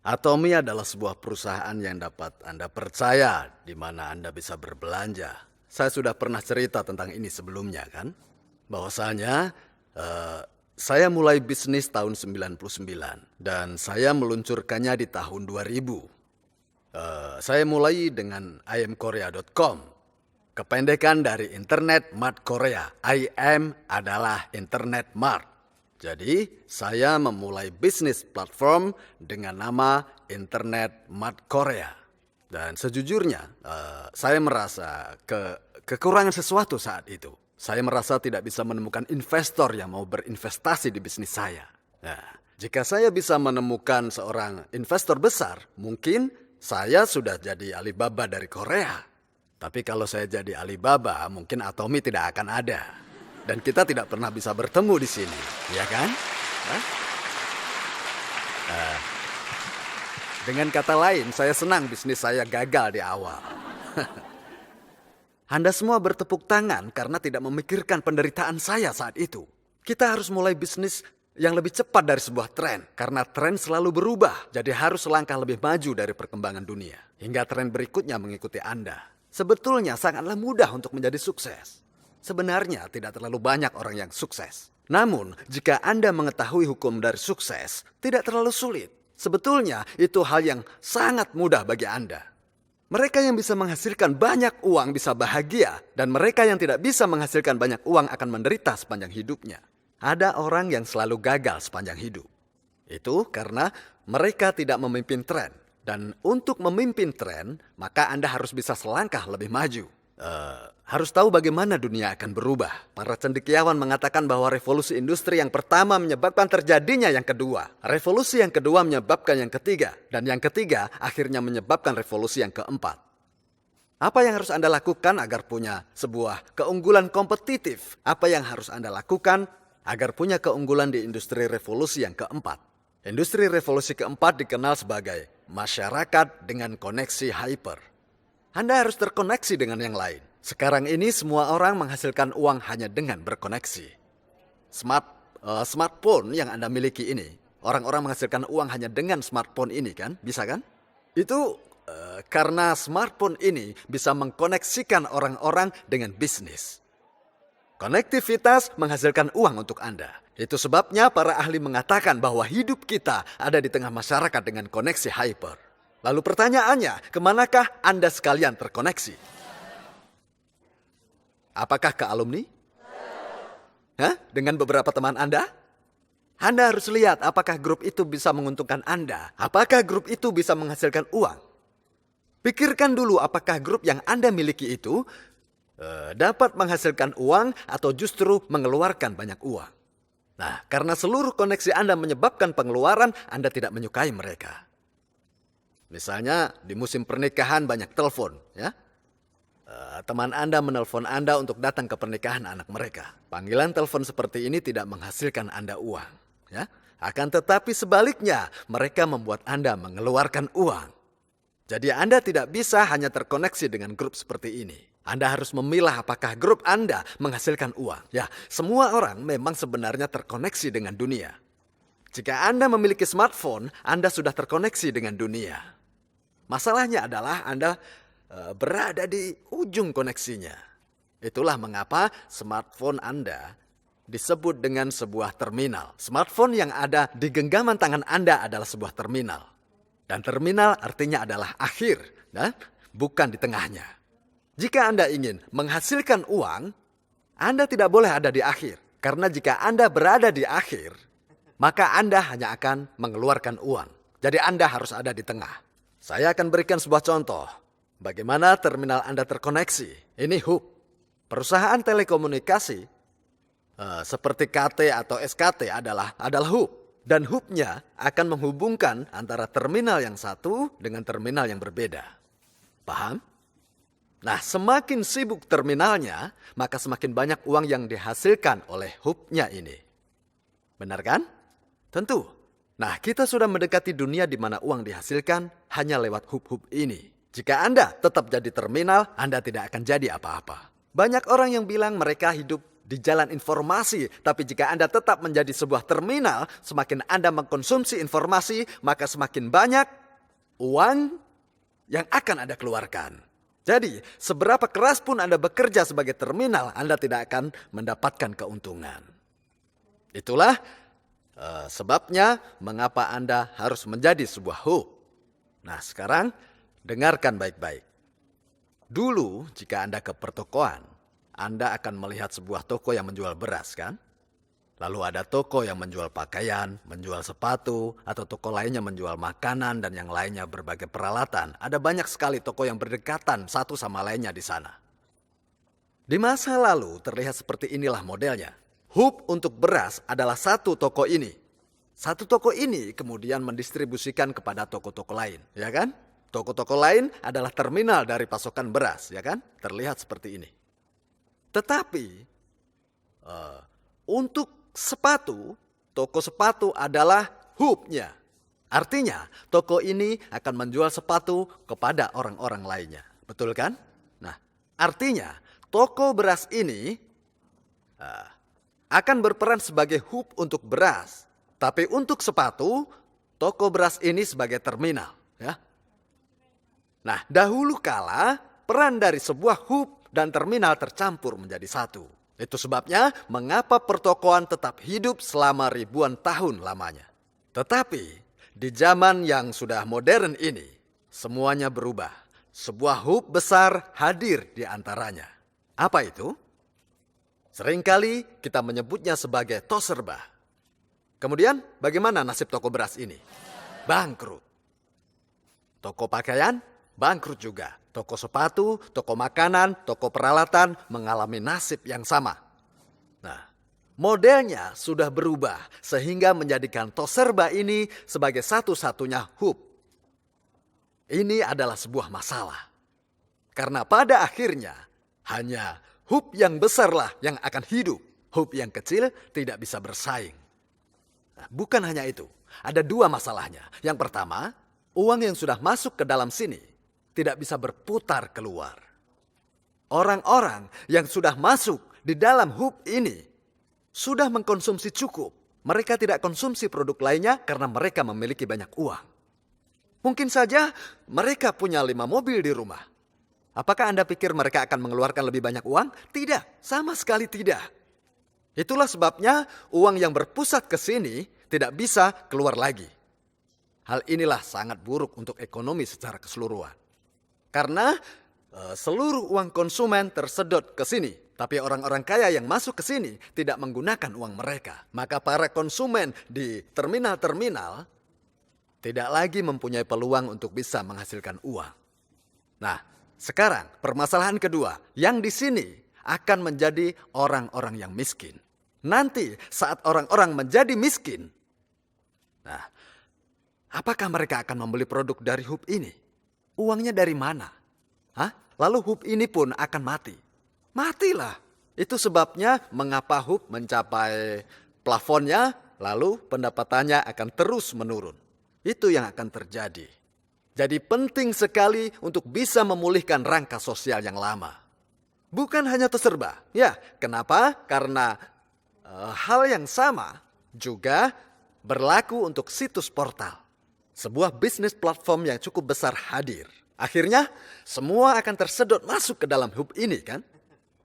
Atomi adalah sebuah perusahaan yang dapat Anda percaya di mana Anda bisa berbelanja. Saya sudah pernah cerita tentang ini sebelumnya kan? Bahwasanya saya mulai bisnis tahun 99 dan saya meluncurkannya di tahun 2000. Saya mulai dengan imkorea.com. Kependekan dari Internet Mart Korea. IM adalah Internet Mart. Jadi, saya memulai bisnis platform dengan nama Internet Mart Korea. Dan sejujurnya, saya merasa kekurangan sesuatu saat itu. Saya merasa tidak bisa menemukan investor yang mau berinvestasi di bisnis saya. Nah, jika saya bisa menemukan seorang investor besar, mungkin saya sudah jadi Alibaba dari Korea. Tapi kalau saya jadi Alibaba, mungkin Atomi tidak akan ada. Dan kita tidak pernah bisa bertemu di sini, ya kan? Dengan kata lain, saya senang bisnis saya gagal di awal. Anda semua bertepuk tangan karena tidak memikirkan penderitaan saya saat itu. Kita harus mulai bisnis yang lebih cepat dari sebuah tren. Karena tren selalu berubah, jadi harus selangkah lebih maju dari perkembangan dunia. Hingga tren berikutnya mengikuti Anda. Sebetulnya sangatlah mudah untuk menjadi sukses. Sebenarnya tidak terlalu banyak orang yang sukses. Namun, jika Anda mengetahui hukum dari sukses, tidak terlalu sulit. Sebetulnya itu hal yang sangat mudah bagi Anda. Mereka yang bisa menghasilkan banyak uang bisa bahagia, dan mereka yang tidak bisa menghasilkan banyak uang akan menderita sepanjang hidupnya. Ada orang yang selalu gagal sepanjang hidup. Itu karena mereka tidak memimpin tren. Dan untuk memimpin tren, maka Anda harus bisa selangkah lebih maju. Harus tahu bagaimana dunia akan berubah. Para cendekiawan mengatakan bahwa revolusi industri yang pertama menyebabkan terjadinya yang kedua. Revolusi yang kedua menyebabkan yang ketiga. Dan yang ketiga akhirnya menyebabkan revolusi yang keempat. Apa yang harus Anda lakukan agar punya sebuah keunggulan kompetitif? Apa yang harus Anda lakukan agar punya keunggulan di industri revolusi yang keempat? Industri revolusi keempat dikenal sebagai masyarakat dengan koneksi hyper. Anda harus terkoneksi dengan yang lain. Sekarang ini semua orang menghasilkan uang hanya dengan berkoneksi. Smartphone yang Anda miliki ini, orang-orang menghasilkan uang hanya dengan smartphone ini kan? Bisa kan? Itu karena smartphone ini bisa mengkoneksikan orang-orang dengan bisnis. Konektivitas menghasilkan uang untuk Anda. Itu sebabnya para ahli mengatakan bahwa hidup kita ada di tengah masyarakat dengan koneksi hyper. Lalu pertanyaannya, kemanakah Anda sekalian terkoneksi? Apakah ke alumni? Dengan beberapa teman Anda? Anda harus lihat apakah grup itu bisa menguntungkan Anda. Apakah grup itu bisa menghasilkan uang? Pikirkan dulu apakah grup yang Anda miliki itu dapat menghasilkan uang atau justru mengeluarkan banyak uang. Nah, karena seluruh koneksi Anda menyebabkan pengeluaran, Anda tidak menyukai mereka. Misalnya di musim pernikahan banyak telepon, ya. Teman Anda menelpon Anda untuk datang ke pernikahan anak mereka. Panggilan telepon seperti ini tidak menghasilkan Anda uang, ya. Akan tetapi sebaliknya, mereka membuat Anda mengeluarkan uang. Jadi Anda tidak bisa hanya terkoneksi dengan grup seperti ini. Anda harus memilah apakah grup Anda menghasilkan uang. Ya, semua orang memang sebenarnya terkoneksi dengan dunia. Jika Anda memiliki smartphone, Anda sudah terkoneksi dengan dunia. Masalahnya adalah Anda berada di ujung koneksinya. Itulah mengapa smartphone Anda disebut dengan sebuah terminal. Smartphone yang ada di genggaman tangan Anda adalah sebuah terminal. Dan terminal artinya adalah akhir, dan bukan di tengahnya. Jika Anda ingin menghasilkan uang, Anda tidak boleh ada di akhir. Karena jika Anda berada di akhir, maka Anda hanya akan mengeluarkan uang. Jadi Anda harus ada di tengah. Saya akan berikan sebuah contoh. Bagaimana terminal Anda terkoneksi. Ini hub. Perusahaan telekomunikasi seperti KT atau SKT adalah hub. Dan hubnya akan menghubungkan antara terminal yang satu dengan terminal yang berbeda. Paham? Nah, semakin sibuk terminalnya, maka semakin banyak uang yang dihasilkan oleh hubnya ini. Benar kan? Tentu. Nah, kita sudah mendekati dunia di mana uang dihasilkan hanya lewat hub-hub ini. Jika Anda tetap jadi terminal, Anda tidak akan jadi apa-apa. Banyak orang yang bilang mereka hidup di jalan informasi. Tapi jika Anda tetap menjadi sebuah terminal, semakin Anda mengkonsumsi informasi, maka semakin banyak uang yang akan Anda keluarkan. Jadi, seberapa keras pun Anda bekerja sebagai terminal, Anda tidak akan mendapatkan keuntungan. Itulah sebabnya mengapa Anda harus menjadi sebuah hub. Nah, sekarang dengarkan baik-baik. Dulu, jika Anda ke pertokoan, Anda akan melihat sebuah toko yang menjual beras, kan? Lalu ada toko yang menjual pakaian, menjual sepatu, atau toko lainnya menjual makanan dan yang lainnya berbagai peralatan. Ada banyak sekali toko yang berdekatan satu sama lainnya di sana. Di masa lalu terlihat seperti inilah modelnya. Hub untuk beras adalah satu toko ini. Satu toko ini kemudian mendistribusikan kepada toko-toko lain, ya kan? Toko-toko lain adalah terminal dari pasokan beras, ya kan? Terlihat seperti ini. Tetapi untuk sepatu, toko sepatu adalah hubnya. Artinya, toko ini akan menjual sepatu kepada orang-orang lainnya. Betul kan? Nah, artinya toko beras ini akan berperan sebagai hub untuk beras. Tapi untuk sepatu, toko beras ini sebagai terminal, ya. Nah, dahulu kala peran dari sebuah hub dan terminal tercampur menjadi satu. Itu sebabnya mengapa pertokoan tetap hidup selama ribuan tahun lamanya. Tetapi di zaman yang sudah modern ini, semuanya berubah. Sebuah hub besar hadir di antaranya. Apa itu? Seringkali kita menyebutnya sebagai tos serba. Kemudian bagaimana nasib toko beras ini? Bangkrut. Toko pakaian? Bangkrut juga. Toko sepatu, toko makanan, toko peralatan mengalami nasib yang sama. Nah, modelnya sudah berubah sehingga menjadikan tos serba ini sebagai satu-satunya hub. Ini adalah sebuah masalah. Karena pada akhirnya hanya hub yang besarlah yang akan hidup. Hub yang kecil tidak bisa bersaing. Nah, bukan hanya itu. Ada dua masalahnya. Yang pertama, uang yang sudah masuk ke dalam sini tidak bisa berputar keluar. Orang-orang yang sudah masuk di dalam hub ini sudah mengkonsumsi cukup. Mereka tidak konsumsi produk lainnya karena mereka memiliki banyak uang. Mungkin saja mereka punya 5 mobil di rumah. Apakah Anda pikir mereka akan mengeluarkan lebih banyak uang? Tidak, sama sekali tidak. Itulah sebabnya uang yang berpusat ke sini tidak bisa keluar lagi. Hal inilah sangat buruk untuk ekonomi secara keseluruhan. Karena seluruh uang konsumen tersedot ke sini. Tapi orang-orang kaya yang masuk ke sini tidak menggunakan uang mereka. Maka para konsumen di terminal-terminal tidak lagi mempunyai peluang untuk bisa menghasilkan uang. Nah, sekarang permasalahan kedua. Yang di sini akan menjadi orang-orang yang miskin. Nanti saat orang-orang menjadi miskin. Nah, apakah mereka akan membeli produk dari hub ini? Uangnya dari mana? Hah? Lalu hub ini pun akan mati. Matilah. Itu sebabnya mengapa hub mencapai plafonnya, lalu pendapatannya akan terus menurun. Itu yang akan terjadi. Jadi penting sekali untuk bisa memulihkan rangka sosial yang lama. Bukan hanya terserba. Ya, kenapa? Karena hal yang sama juga berlaku untuk situs portal. Sebuah bisnis platform yang cukup besar hadir. Akhirnya semua akan tersedot masuk ke dalam hub ini kan.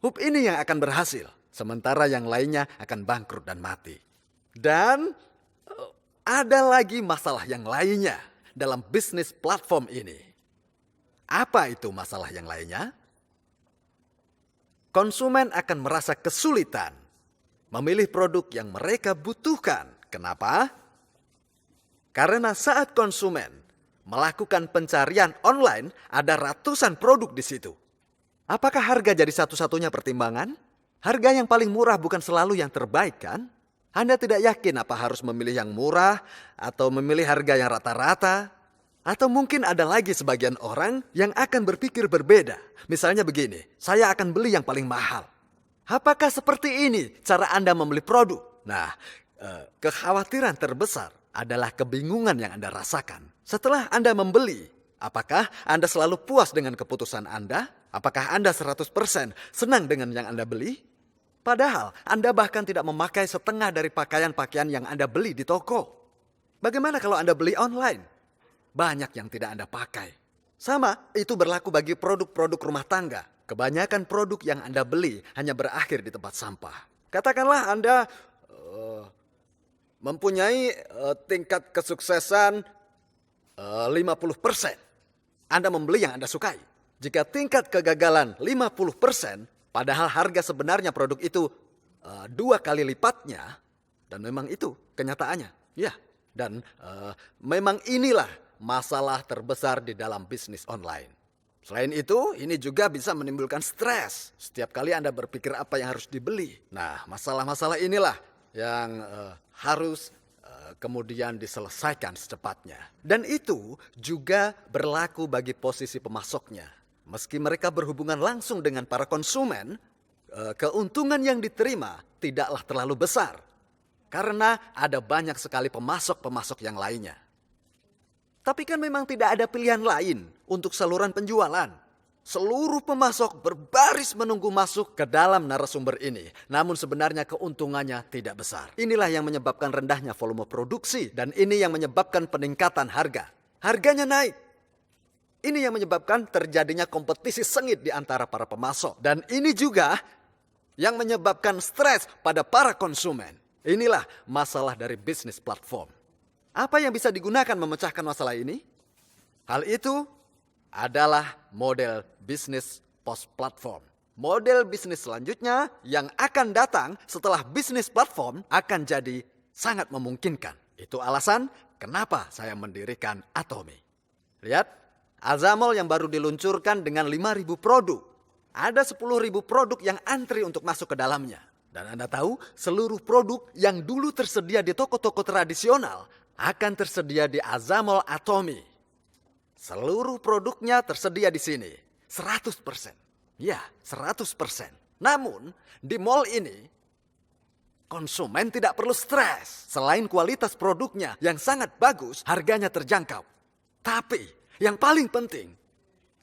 Hub ini yang akan berhasil. Sementara yang lainnya akan bangkrut dan mati. Dan ada lagi masalah yang lainnya dalam bisnis platform ini. Apa itu masalah yang lainnya? Konsumen akan merasa kesulitan memilih produk yang mereka butuhkan. Kenapa? Karena saat konsumen melakukan pencarian online, ada ratusan produk di situ. Apakah harga jadi satu-satunya pertimbangan? Harga yang paling murah bukan selalu yang terbaik kan? Anda tidak yakin apa harus memilih yang murah atau memilih harga yang rata-rata? Atau mungkin ada lagi sebagian orang yang akan berpikir berbeda. Misalnya begini, saya akan beli yang paling mahal. Apakah seperti ini cara Anda membeli produk? Nah, kekhawatiran terbesar adalah kebingungan yang Anda rasakan. Setelah Anda membeli, apakah Anda selalu puas dengan keputusan Anda? Apakah Anda 100% senang dengan yang Anda beli? Padahal Anda bahkan tidak memakai setengah dari pakaian-pakaian yang Anda beli di toko. Bagaimana kalau Anda beli online? Banyak yang tidak Anda pakai. Sama, itu berlaku bagi produk-produk rumah tangga. Kebanyakan produk yang Anda beli hanya berakhir di tempat sampah. Katakanlah Anda mempunyai tingkat kesuksesan 50%. Anda membeli yang Anda sukai. Jika tingkat kegagalan 50%, padahal harga sebenarnya produk itu 2 kali lipatnya, dan memang itu kenyataannya. Ya, dan memang inilah masalah terbesar di dalam bisnis online. Selain itu, ini juga bisa menimbulkan stres. Setiap kali Anda berpikir apa yang harus dibeli. Nah, masalah-masalah inilah yang harus kemudian diselesaikan secepatnya. Dan itu juga berlaku bagi posisi pemasoknya. Meski mereka berhubungan langsung dengan para konsumen, keuntungan yang diterima tidaklah terlalu besar. Karena ada banyak sekali pemasok-pemasok yang lainnya. Tapi kan memang tidak ada pilihan lain untuk saluran penjualan. Seluruh pemasok berbaris menunggu masuk ke dalam narasumber ini. Namun sebenarnya keuntungannya tidak besar. Inilah yang menyebabkan rendahnya volume produksi. Dan ini yang menyebabkan peningkatan harga. Harganya naik. Ini yang menyebabkan terjadinya kompetisi sengit di antara para pemasok. Dan ini juga yang menyebabkan stres pada para konsumen. Inilah masalah dari bisnis platform. Apa yang bisa digunakan memecahkan masalah ini? Hal itu adalah model bisnis post-platform. Model bisnis selanjutnya yang akan datang setelah bisnis platform akan jadi sangat memungkinkan. Itu alasan kenapa saya mendirikan Atomy. Lihat, Azamol yang baru diluncurkan dengan 5.000 produk. Ada 10.000 produk yang antri untuk masuk ke dalamnya. Dan Anda tahu, seluruh produk yang dulu tersedia di toko-toko tradisional akan tersedia di Azamol Atomy. Seluruh produknya tersedia di sini. 100%. Ya, 100%. Namun, di mall ini, konsumen tidak perlu stres. Selain kualitas produknya yang sangat bagus, harganya terjangkau. Tapi, yang paling penting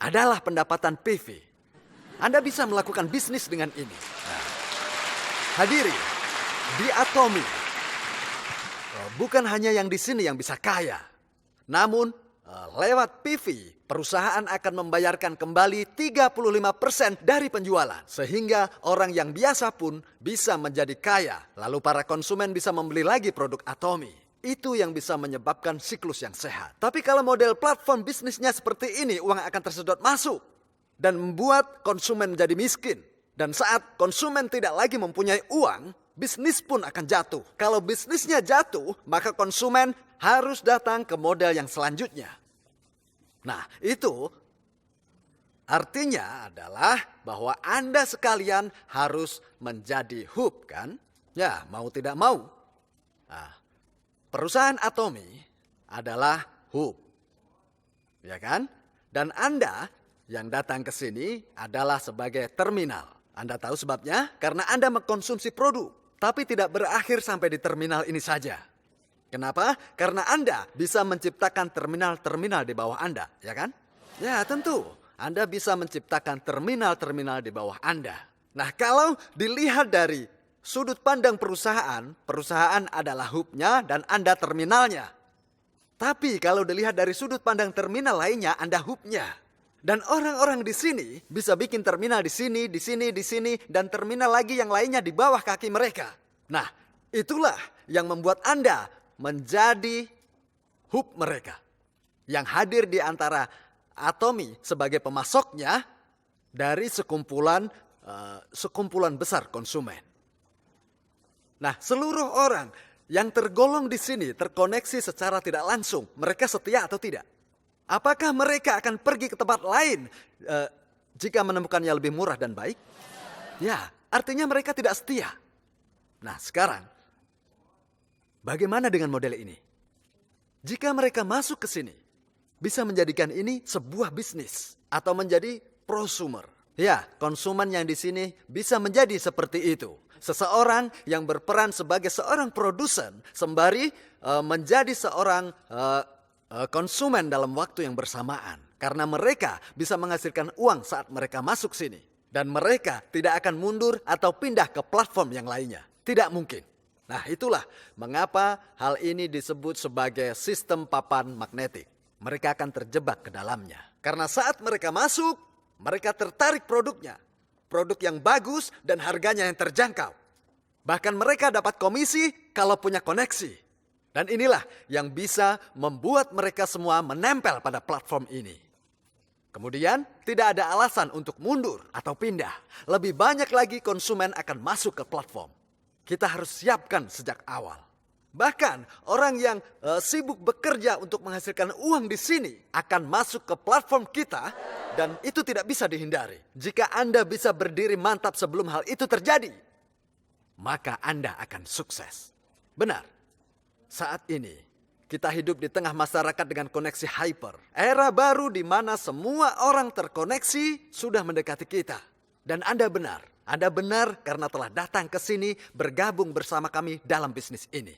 adalah pendapatan PV. Anda bisa melakukan bisnis dengan ini. Nah, hadiri, di Atomy, bukan hanya yang di sini yang bisa kaya. Namun, lewat PV, perusahaan akan membayarkan kembali 35% dari penjualan. Sehingga orang yang biasa pun bisa menjadi kaya. Lalu para konsumen bisa membeli lagi produk Atomy. Itu yang bisa menyebabkan siklus yang sehat. Tapi kalau model platform bisnisnya seperti ini, uang akan tersedot masuk. Dan membuat konsumen menjadi miskin. Dan saat konsumen tidak lagi mempunyai uang, bisnis pun akan jatuh. Kalau bisnisnya jatuh, maka konsumen harus datang ke model yang selanjutnya. Nah, itu artinya adalah bahwa Anda sekalian harus menjadi hub, kan? Ya, mau tidak mau. Nah, perusahaan Atomy adalah hub. Ya kan? Dan Anda yang datang ke sini adalah sebagai terminal. Anda tahu sebabnya? Karena Anda mengkonsumsi produk. Tapi tidak berakhir sampai di terminal ini saja. Kenapa? Karena Anda bisa menciptakan terminal-terminal di bawah Anda, ya kan? Ya, tentu. Anda bisa menciptakan terminal-terminal di bawah Anda. Nah, kalau dilihat dari sudut pandang perusahaan, perusahaan adalah hubnya dan Anda terminalnya. Tapi kalau dilihat dari sudut pandang terminal lainnya, Anda hubnya. Dan orang-orang di sini bisa bikin terminal di sini, di sini, di sini, dan terminal lagi yang lainnya di bawah kaki mereka. Nah, itulah yang membuat Anda menjadi hub mereka. Yang hadir di antara Atomy sebagai pemasoknya dari sekumpulan besar konsumen. Nah, seluruh orang yang tergolong di sini terkoneksi secara tidak langsung. Mereka setia atau tidak? Apakah mereka akan pergi ke tempat lain jika menemukannya lebih murah dan baik? Ya, artinya mereka tidak setia. Nah, sekarang bagaimana dengan model ini? Jika mereka masuk ke sini, bisa menjadikan ini sebuah bisnis atau menjadi prosumer. Ya, konsumen yang di sini bisa menjadi seperti itu. Seseorang yang berperan sebagai seorang produsen sembari menjadi seorang konsumen dalam waktu yang bersamaan. Karena mereka bisa menghasilkan uang saat mereka masuk sini. Dan mereka tidak akan mundur atau pindah ke platform yang lainnya. Tidak mungkin. Nah, itulah mengapa hal ini disebut sebagai sistem papan magnetik. Mereka akan terjebak ke dalamnya. Karena saat mereka masuk, mereka tertarik produknya. Produk yang bagus dan harganya yang terjangkau. Bahkan mereka dapat komisi kalau punya koneksi. Dan inilah yang bisa membuat mereka semua menempel pada platform ini. Kemudian, tidak ada alasan untuk mundur atau pindah. Lebih banyak lagi konsumen akan masuk ke platform. Kita harus siapkan sejak awal. Bahkan, orang yang sibuk bekerja untuk menghasilkan uang di sini akan masuk ke platform kita dan itu tidak bisa dihindari. Jika Anda bisa berdiri mantap sebelum hal itu terjadi, maka Anda akan sukses. Benar, saat ini kita hidup di tengah masyarakat dengan koneksi hyper. Era baru di mana semua orang terkoneksi sudah mendekati kita. Dan Anda benar. Anda benar karena telah datang ke sini bergabung bersama kami dalam bisnis ini.